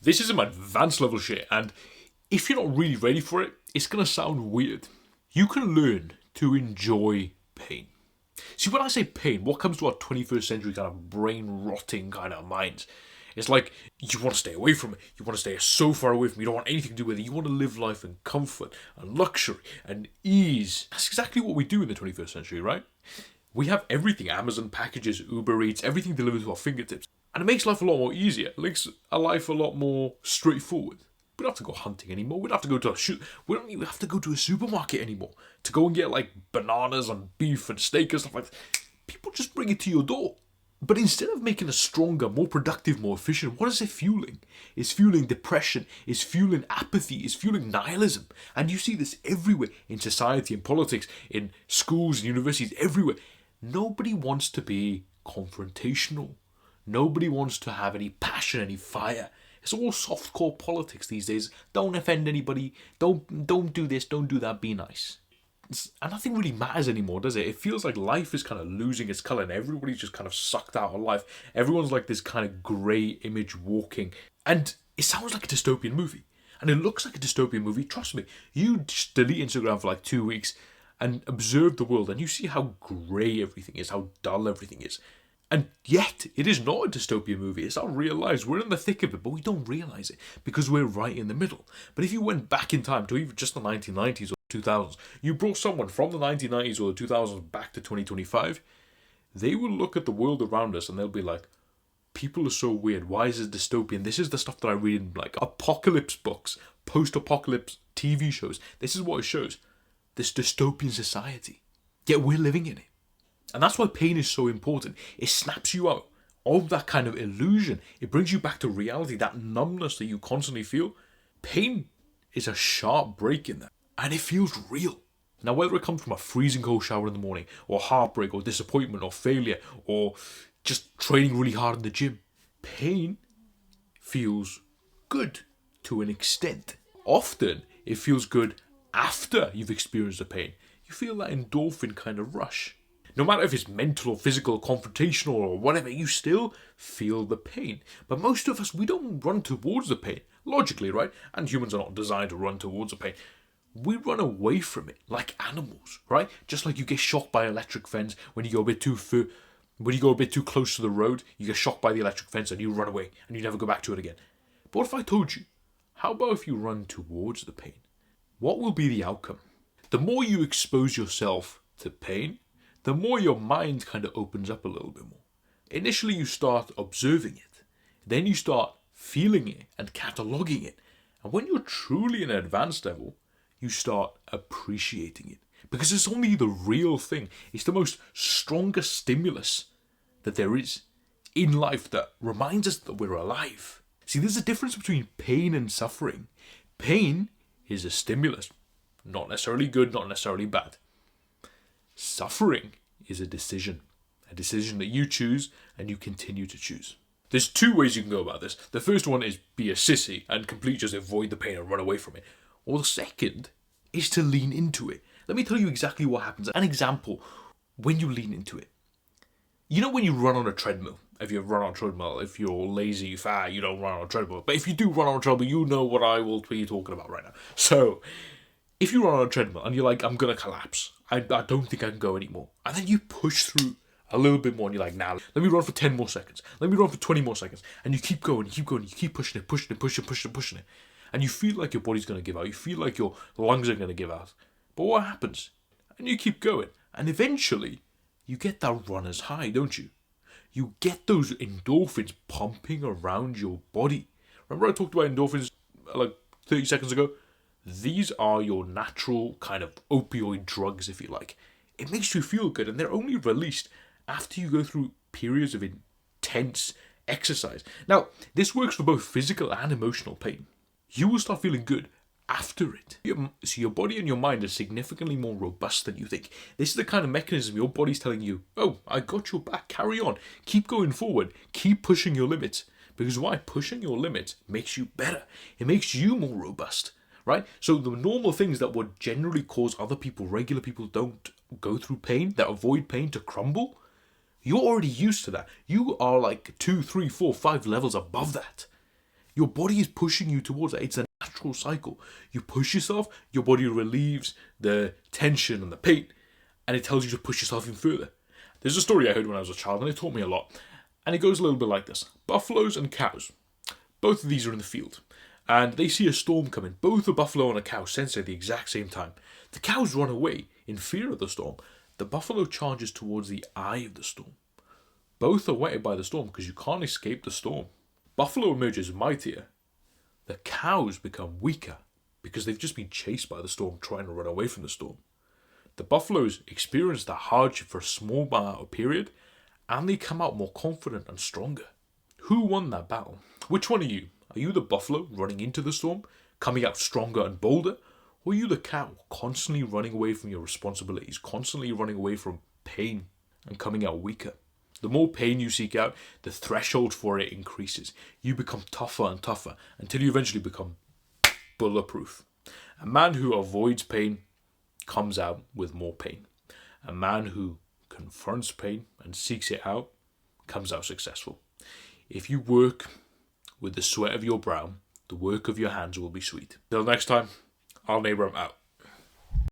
This is some advanced level shit, and if you're not really ready for it, it's gonna sound weird. You can learn to enjoy pain. See, when I say pain, what comes to our 21st century kind of brain-rotting kind of minds? It's like, you want to stay away from it. You want to stay so far away from it. You don't want anything to do with it. You want to live life in comfort and luxury and ease. That's exactly what we do in the 21st century, right? We have everything. Amazon packages, Uber Eats, everything delivered to our fingertips. And it makes life a lot more easier. It makes a life a lot more straightforward. We don't have to go hunting anymore. We don't have to go to we don't even have to go to a supermarket anymore to go and get like bananas and beef and steak and stuff like that. People just bring it to your door. But instead of making us stronger, more productive, more efficient, what is it fueling? It's fueling depression, it's fueling apathy, it's fueling nihilism. And you see this everywhere in society, in politics, in schools, universities, everywhere. Nobody wants to be confrontational. Nobody wants to have any passion, any fire. It's all softcore politics these days. Don't offend anybody. Don't do this. Don't do that. Be nice. And nothing really matters anymore, does it? It feels like life is kind of losing its colour and everybody's just kind of sucked out of life. Everyone's like this kind of grey image walking. And it sounds like a dystopian movie. And it looks like a dystopian movie. Trust me. You just delete Instagram for like 2 weeks and observe the world and you see how grey everything is, how dull everything is. And yet, it is not a dystopian movie. It's our real lives. We're in the thick of it, but we don't realise it because we're right in the middle. But if you went back in time to even just the 1990s or 2000s, you brought someone from the 1990s or the 2000s back to 2025, they will look at the world around us and they'll be like, people are so weird. Why is it dystopian? This is the stuff that I read in like apocalypse books, post-apocalypse TV shows. This is what it shows. This dystopian society. Yet we're living in it. And that's why pain is so important. It snaps you out of that kind of illusion. It brings you back to reality, that numbness that you constantly feel. Pain is a sharp break in that. And it feels real. Now, whether it comes from a freezing cold shower in the morning, or heartbreak, or disappointment, or failure, or just training really hard in the gym, pain feels good to an extent. Often, it feels good after you've experienced the pain. You feel that endorphin kind of rush. No matter if it's mental or physical, confrontational or whatever, you still feel the pain. But most of us, we don't run towards the pain. Logically, right? And humans are not designed to run towards the pain. We run away from it like animals, right? Just like you get shocked by an electric fence when you go a bit too close to the road, you get shocked by the electric fence and you run away and you never go back to it again. But what if I told you, how about if you run towards the pain? What will be the outcome? The more you expose yourself to pain, the more your mind kind of opens up a little bit more. Initially, you start observing it. Then you start feeling it and cataloguing it. And when you're truly in an advanced level, you start appreciating it. Because it's only the real thing. It's the most strongest stimulus that there is in life that reminds us that we're alive. See, there's a difference between pain and suffering. Pain is a stimulus. Not necessarily good, not necessarily bad. Suffering is a decision that you choose and you continue to choose. There's two ways you can go about this. The first one is be a sissy and completely just avoid the pain and run away from it. Or the second is to lean into it. Let me tell you exactly what happens. An example, when you lean into it. You know when you run on a treadmill? If you run on a treadmill, if you're lazy, fat, you don't run on a treadmill. But if you do run on a treadmill, you know what I will be talking about right now. So, if you run on a treadmill and you're like, I'm going to collapse. I don't think I can go anymore. And then you push through a little bit more and you're like, nah, let me run for 10 more seconds. Let me run for 20 more seconds. And you keep going, you keep pushing it. And you feel like your body's going to give out. You feel like your lungs are going to give out. But what happens? And you keep going. And eventually, you get that runner's high, don't you? You get those endorphins pumping around your body. Remember I talked about endorphins like 30 seconds ago? These are your natural kind of opioid drugs, if you like. It makes you feel good, and they're only released after you go through periods of intense exercise. Now, this works for both physical and emotional pain. You will start feeling good after it. So your body and your mind are significantly more robust than you think. This is the kind of mechanism your body's telling you, oh, I got your back, carry on. Keep going forward. Keep pushing your limits. Because why? Pushing your limits makes you better. It makes you more robust. Right? So the normal things that would generally cause other people, regular people, don't go through pain, that avoid pain, to crumble, you're already used to that. You are like 2, 3, 4, 5 levels above that. Your body is pushing you towards that. It's a natural cycle. You push yourself, your body relieves the tension and the pain, and it tells you to push yourself even further. There's a story I heard when I was a child, and it taught me a lot. And it goes a little bit like this. Buffaloes and cows. Both of these are in the field. And they see a storm coming. Both a buffalo and a cow sense it at the exact same time. The cows run away in fear of the storm. The buffalo charges towards the eye of the storm. Both are wetted by the storm because you can't escape the storm. Buffalo emerges mightier. The cows become weaker because they've just been chased by the storm, trying to run away from the storm. The buffaloes experience the hardship for a small amount of period, and they come out more confident and stronger. Who won that battle? Which one are you? Are you the buffalo running into the storm, coming out stronger and bolder? Or are you the cow, constantly running away from your responsibilities, constantly running away from pain and coming out weaker? The more pain you seek out, the threshold for it increases. You become tougher and tougher until you eventually become bulletproof. A man who avoids pain comes out with more pain. A man who confronts pain and seeks it out comes out successful. If you work with the sweat of your brow, the work of your hands will be sweet. Till next time, I'll neighbor out.